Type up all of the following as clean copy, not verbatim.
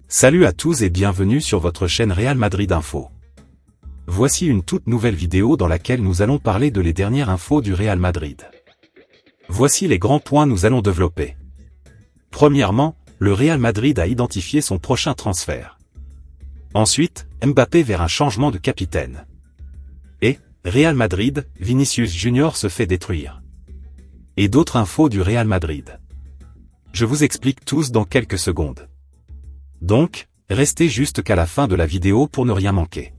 Salut à tous et bienvenue sur votre chaîne Real Madrid Info. Voici une toute nouvelle vidéo dans laquelle nous allons parler de les dernières infos du Real Madrid. Voici les grands points nous allons développer. Premièrement, le Real Madrid a identifié son prochain transfert. Ensuite, Mbappé vers un changement de capitaine. Et, Real Madrid, Vinicius Junior se fait détruire. Et d'autres infos du Real Madrid. Je vous explique tous dans quelques secondes. Donc, restez jusqu'à la fin de la vidéo pour ne rien manquer.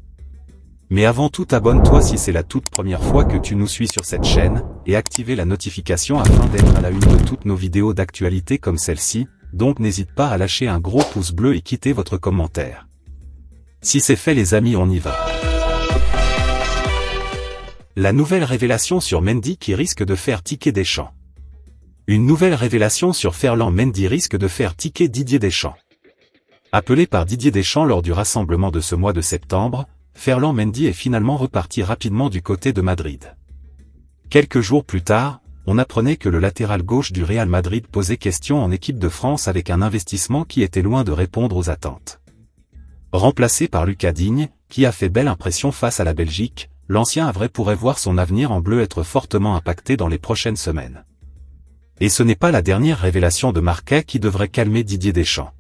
Mais avant tout, abonne-toi si c'est la toute première fois que tu nous suis sur cette chaîne, et activez la notification afin d'être à la une de toutes nos vidéos d'actualité comme celle-ci, donc n'hésite pas à lâcher un gros pouce bleu et quitter votre commentaire. Si c'est fait les amis, on y va. La nouvelle révélation sur Mendy qui risque de faire tiquer Deschamps. Une nouvelle révélation sur Ferland Mendy risque de faire tiquer Didier Deschamps. Appelé par Didier Deschamps lors du rassemblement de ce mois de septembre, Ferland Mendy est finalement reparti rapidement du côté de Madrid. Quelques jours plus tard, on apprenait que le latéral gauche du Real Madrid posait question en équipe de France avec un investissement qui était loin de répondre aux attentes. Remplacé par Lucas Digne, qui a fait belle impression face à la Belgique, l'ancien havrais pourrait voir son avenir en bleu être fortement impacté dans les prochaines semaines. Et ce n'est pas la dernière révélation de Marca qui devrait calmer Didier Deschamps.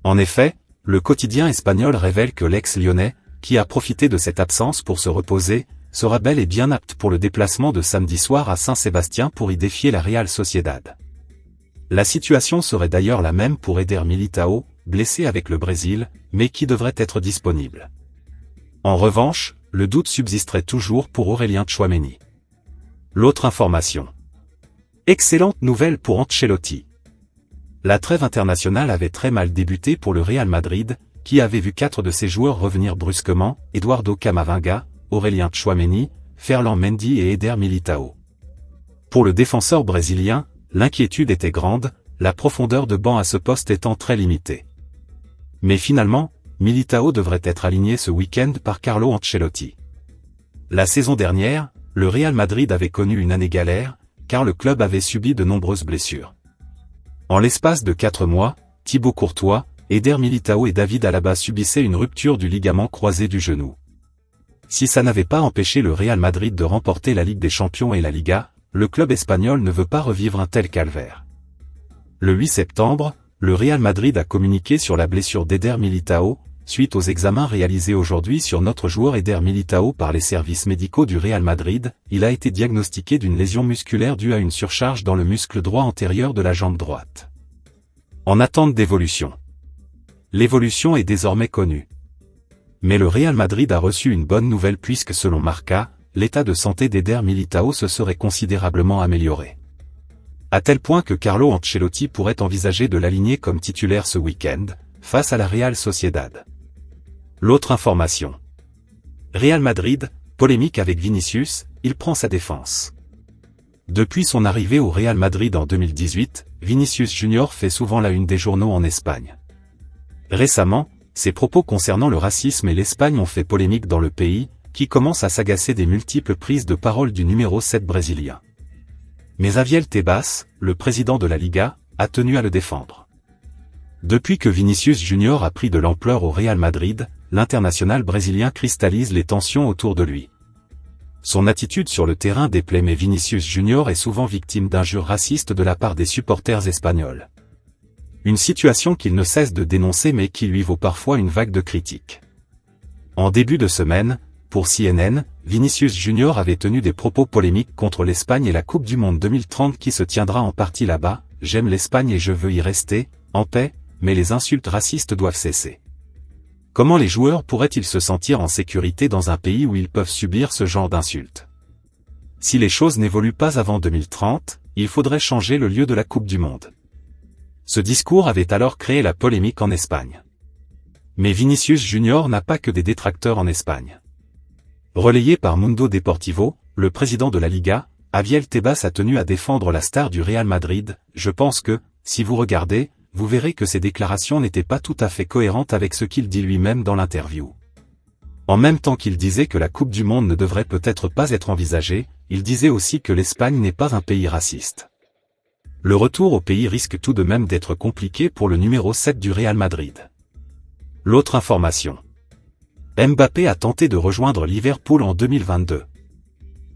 En effet, le quotidien espagnol révèle que l'ex-lyonnais, qui a profité de cette absence pour se reposer, sera bel et bien apte pour le déplacement de samedi soir à Saint-Sébastien pour y défier la Real Sociedad. La situation serait d'ailleurs la même pour Eder Militao, blessé avec le Brésil, mais qui devrait être disponible. En revanche, le doute subsisterait toujours pour Aurélien Tchouaméni. L'autre information. Excellente nouvelle pour Ancelotti. La trêve internationale avait très mal débuté pour le Real Madrid, qui avait vu 4 de ses joueurs revenir brusquement, Eduardo Camavinga, Aurélien Tchouaméni, Ferland Mendy et Eder Militao. Pour le défenseur brésilien, l'inquiétude était grande, la profondeur de banc à ce poste étant très limitée. Mais finalement, Militao devrait être aligné ce week-end par Carlo Ancelotti. La saison dernière, le Real Madrid avait connu une année galère, car le club avait subi de nombreuses blessures. En l'espace de 4 mois, Thibaut Courtois, Eder Militao et David Alaba subissaient une rupture du ligament croisé du genou. Si ça n'avait pas empêché le Real Madrid de remporter la Ligue des Champions et la Liga, le club espagnol ne veut pas revivre un tel calvaire. Le 8 septembre, le Real Madrid a communiqué sur la blessure d'Eder Militao, suite aux examens réalisés aujourd'hui sur notre joueur Eder Militao par les services médicaux du Real Madrid, il a été diagnostiqué d'une lésion musculaire due à une surcharge dans le muscle droit antérieur de la jambe droite. En attente d'évolution. L'évolution est désormais connue. Mais le Real Madrid a reçu une bonne nouvelle puisque selon Marca, l'état de santé d'Eder Militao se serait considérablement amélioré. À tel point que Carlo Ancelotti pourrait envisager de l'aligner comme titulaire ce week-end, face à la Real Sociedad. L'autre information. Real Madrid, polémique avec Vinicius, il prend sa défense. Depuis son arrivée au Real Madrid en 2018, Vinicius Junior fait souvent la une des journaux en Espagne. Récemment, ses propos concernant le racisme et l'Espagne ont fait polémique dans le pays, qui commence à s'agacer des multiples prises de parole du numéro 7 brésilien. Mais Javier Tebas, le président de la Liga, a tenu à le défendre. Depuis que Vinicius Junior a pris de l'ampleur au Real Madrid, l'international brésilien cristallise les tensions autour de lui. Son attitude sur le terrain déplaît mais Vinicius Junior est souvent victime d'injures racistes de la part des supporters espagnols. Une situation qu'il ne cesse de dénoncer mais qui lui vaut parfois une vague de critiques. En début de semaine, pour CNN, Vinicius Junior avait tenu des propos polémiques contre l'Espagne et la Coupe du Monde 2030 qui se tiendra en partie là-bas. « J'aime l'Espagne et je veux y rester, en paix, mais les insultes racistes doivent cesser. » Comment les joueurs pourraient-ils se sentir en sécurité dans un pays où ils peuvent subir ce genre d'insultes? Si les choses n'évoluent pas avant 2030, il faudrait changer le lieu de la Coupe du Monde. Ce discours avait alors créé la polémique en Espagne. Mais Vinicius Junior n'a pas que des détracteurs en Espagne. Relayé par Mundo Deportivo, le président de la Liga, Javier Tebas a tenu à défendre la star du Real Madrid. « Je pense que, si vous regardez, vous verrez que ses déclarations n'étaient pas tout à fait cohérentes avec ce qu'il dit lui-même dans l'interview. » En même temps qu'il disait que la Coupe du Monde ne devrait peut-être pas être envisagée, il disait aussi que l'Espagne n'est pas un pays raciste. Le retour au pays risque tout de même d'être compliqué pour le numéro 7 du Real Madrid. L'autre information. Mbappé a tenté de rejoindre Liverpool en 2022.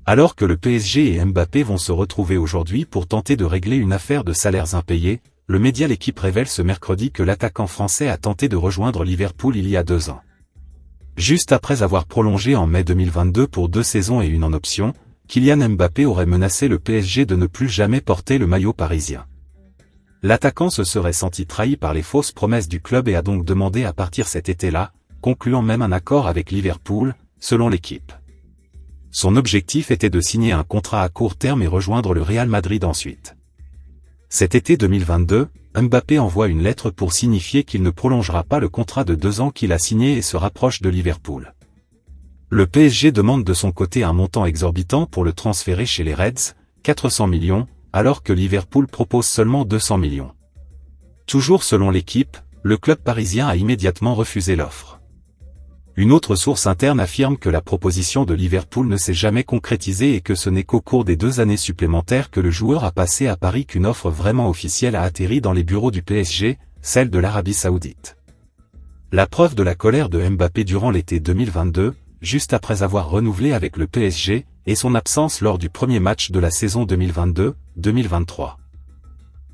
Alors que le PSG et Mbappé vont se retrouver aujourd'hui pour tenter de régler une affaire de salaires impayés, le média L'Équipe révèle ce mercredi que l'attaquant français a tenté de rejoindre Liverpool il y a 2 ans. Juste après avoir prolongé en mai 2022 pour 2 saisons et une en option, Kylian Mbappé aurait menacé le PSG de ne plus jamais porter le maillot parisien. L'attaquant se serait senti trahi par les fausses promesses du club et a donc demandé à partir cet été-là, concluant même un accord avec Liverpool, selon l'équipe. Son objectif était de signer un contrat à court terme et rejoindre le Real Madrid ensuite. Cet été 2022, Mbappé envoie une lettre pour signifier qu'il ne prolongera pas le contrat de 2 ans qu'il a signé et se rapproche de Liverpool. Le PSG demande de son côté un montant exorbitant pour le transférer chez les Reds, 400 millions, alors que Liverpool propose seulement 200 millions. Toujours selon l'équipe, le club parisien a immédiatement refusé l'offre. Une autre source interne affirme que la proposition de Liverpool ne s'est jamais concrétisée et que ce n'est qu'au cours des 2 années supplémentaires que le joueur a passé à Paris qu'une offre vraiment officielle a atterri dans les bureaux du PSG, celle de l'Arabie Saoudite. La preuve de la colère de Mbappé durant l'été 2022, juste après avoir renouvelé avec le PSG, et son absence lors du premier match de la saison 2022-2023.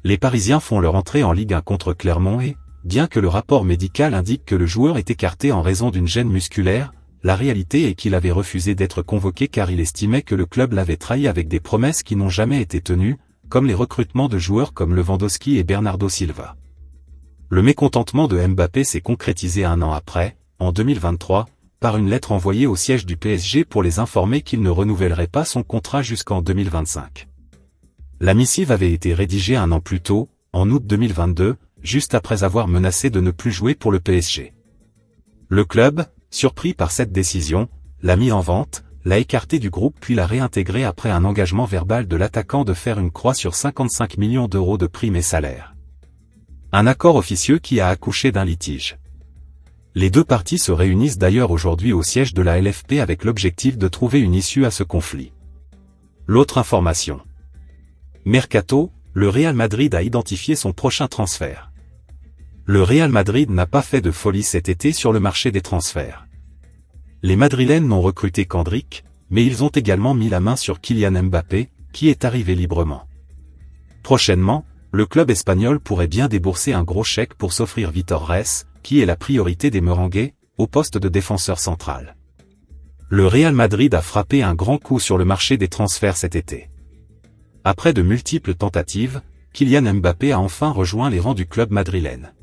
Les Parisiens font leur entrée en Ligue 1 contre Clermont et, bien que le rapport médical indique que le joueur est écarté en raison d'une gêne musculaire, la réalité est qu'il avait refusé d'être convoqué car il estimait que le club l'avait trahi avec des promesses qui n'ont jamais été tenues, comme les recrutements de joueurs comme Lewandowski et Bernardo Silva. Le mécontentement de Mbappé s'est concrétisé 1 an après, en 2023, par une lettre envoyée au siège du PSG pour les informer qu'il ne renouvellerait pas son contrat jusqu'en 2025. La missive avait été rédigée 1 an plus tôt, en août 2022, juste après avoir menacé de ne plus jouer pour le PSG. Le club, surpris par cette décision, l'a mis en vente, l'a écarté du groupe puis l'a réintégré après un engagement verbal de l'attaquant de faire une croix sur 55 millions d'euros de primes et salaires. Un accord officieux qui a accouché d'un litige. Les 2 parties se réunissent d'ailleurs aujourd'hui au siège de la LFP avec l'objectif de trouver une issue à ce conflit. L'autre information. Mercato, le Real Madrid a identifié son prochain transfert. Le Real Madrid n'a pas fait de folie cet été sur le marché des transferts. Les Madrilènes n'ont recruté qu'Endrick, mais ils ont également mis la main sur Kylian Mbappé, qui est arrivé librement. Prochainement, le club espagnol pourrait bien débourser un gros chèque pour s'offrir Vítor Reis, qui est la priorité des Merengues, au poste de défenseur central. Le Real Madrid a frappé un grand coup sur le marché des transferts cet été. Après de multiples tentatives, Kylian Mbappé a enfin rejoint les rangs du club madrilène.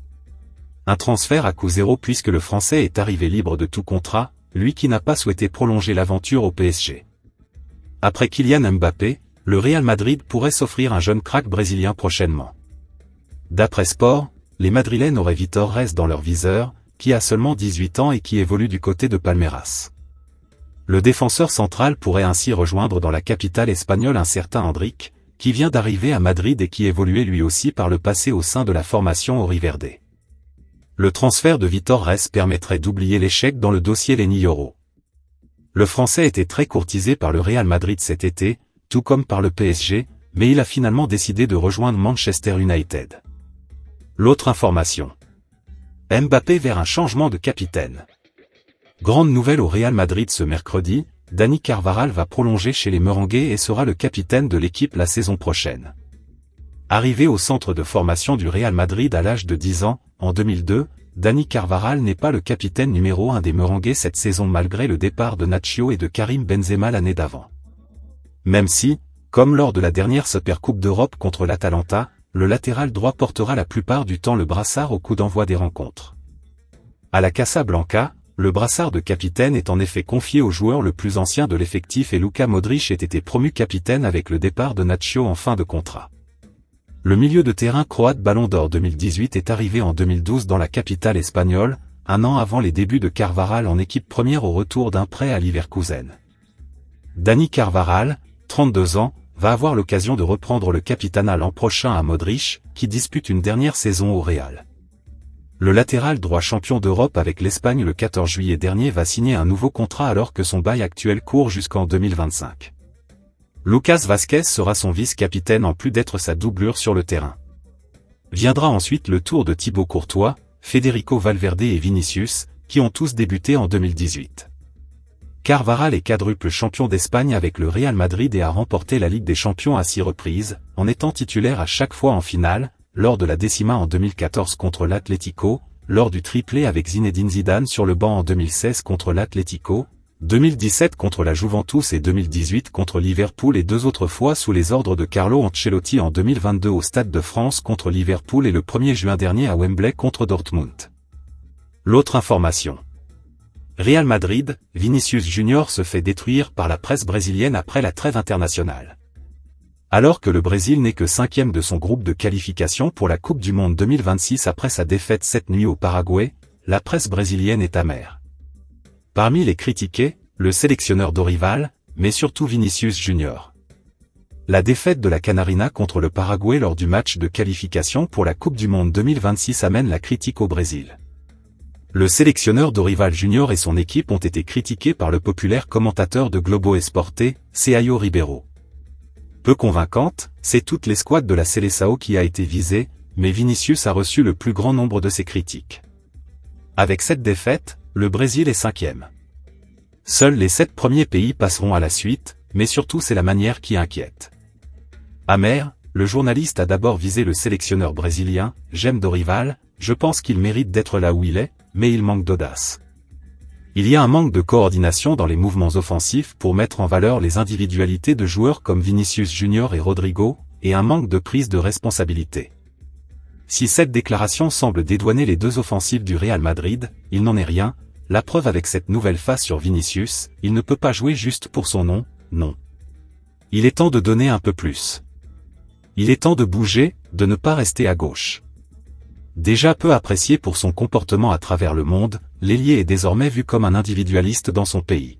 Un transfert à coût zéro puisque le Français est arrivé libre de tout contrat, lui qui n'a pas souhaité prolonger l'aventure au PSG. Après Kylian Mbappé, le Real Madrid pourrait s'offrir un jeune crack brésilien prochainement. D'après Sport, les Madrilènes auraient Vítor Reis dans leur viseur, qui a seulement 18 ans et qui évolue du côté de Palmeiras. Le défenseur central pourrait ainsi rejoindre dans la capitale espagnole un certain Endrick, qui vient d'arriver à Madrid et qui évoluait lui aussi par le passé au sein de la formation Auriverde. Le transfert de Vítor Reis permettrait d'oublier l'échec dans le dossier Leny Yoro. Le Français était très courtisé par le Real Madrid cet été, tout comme par le PSG, mais il a finalement décidé de rejoindre Manchester United. L'autre information. Mbappé vers un changement de capitaine. Grande nouvelle au Real Madrid ce mercredi, Dani Carvajal va prolonger chez les Merengues et sera le capitaine de l'équipe la saison prochaine. Arrivé au centre de formation du Real Madrid à l'âge de 10 ans, en 2002, Dani Carvajal n'est pas le capitaine numéro 1 des Merengues cette saison malgré le départ de Nacho et de Karim Benzema l'année d'avant. Même si, comme lors de la dernière Supercoupe d'Europe contre l'Atalanta, le latéral droit portera la plupart du temps le brassard au coup d'envoi des rencontres. À la Casablanca, le brassard de capitaine est en effet confié au joueur le plus ancien de l'effectif et Luka Modric ait été promu capitaine avec le départ de Nacho en fin de contrat. Le milieu de terrain croate Ballon d'Or 2018 est arrivé en 2012 dans la capitale espagnole, 1 an avant les débuts de Carvajal en équipe première au retour d'un prêt à Leverkusen. Dani Carvajal, 32 ans, va avoir l'occasion de reprendre le capitanat l'an prochain à Modric, qui dispute une dernière saison au Real. Le latéral droit champion d'Europe avec l'Espagne le 14 juillet dernier va signer un nouveau contrat alors que son bail actuel court jusqu'en 2025. Lucas Vázquez sera son vice-capitaine en plus d'être sa doublure sur le terrain. Viendra ensuite le tour de Thibaut Courtois, Federico Valverde et Vinicius, qui ont tous débuté en 2018. Carvajal est quadruple champion d'Espagne avec le Real Madrid et a remporté la Ligue des Champions à 6 reprises, en étant titulaire à chaque fois en finale, lors de la décima en 2014 contre l'Atlético, lors du triplé avec Zinedine Zidane sur le banc en 2016 contre l'Atlético, 2017 contre la Juventus et 2018 contre Liverpool et 2 autres fois sous les ordres de Carlo Ancelotti en 2022 au Stade de France contre Liverpool et le 1er juin dernier à Wembley contre Dortmund. L'autre information. Real Madrid, Vinicius Junior se fait détruire par la presse brésilienne après la trêve internationale. Alors que le Brésil n'est que 5e de son groupe de qualification pour la Coupe du Monde 2026 après sa défaite cette nuit au Paraguay, la presse brésilienne est amère. Parmi les critiqués, le sélectionneur Dorival, mais surtout Vinicius Junior. La défaite de la Canarina contre le Paraguay lors du match de qualification pour la Coupe du Monde 2026 amène la critique au Brésil. Le sélectionneur Dorival Junior et son équipe ont été critiqués par le populaire commentateur de Globo Esporte, Caio Ribeiro. Peu convaincante, c'est toute l'escouade de la Seleção qui a été visée, mais Vinicius a reçu le plus grand nombre de ces critiques. Avec cette défaite, le Brésil est 5e. Seuls les 7 premiers pays passeront à la suite, mais surtout c'est la manière qui inquiète. Amer, le journaliste a d'abord visé le sélectionneur brésilien, j'aime Dorival, je pense qu'il mérite d'être là où il est, mais il manque d'audace. Il y a un manque de coordination dans les mouvements offensifs pour mettre en valeur les individualités de joueurs comme Vinicius Junior et Rodrigo, et un manque de prise de responsabilité. Si cette déclaration semble dédouaner les 2 offensives du Real Madrid, il n'en est rien, la preuve avec cette nouvelle face sur Vinicius, il ne peut pas jouer juste pour son nom, non. Il est temps de donner un peu plus. Il est temps de bouger, de ne pas rester à gauche. Déjà peu apprécié pour son comportement à travers le monde, l'ailier est désormais vu comme un individualiste dans son pays.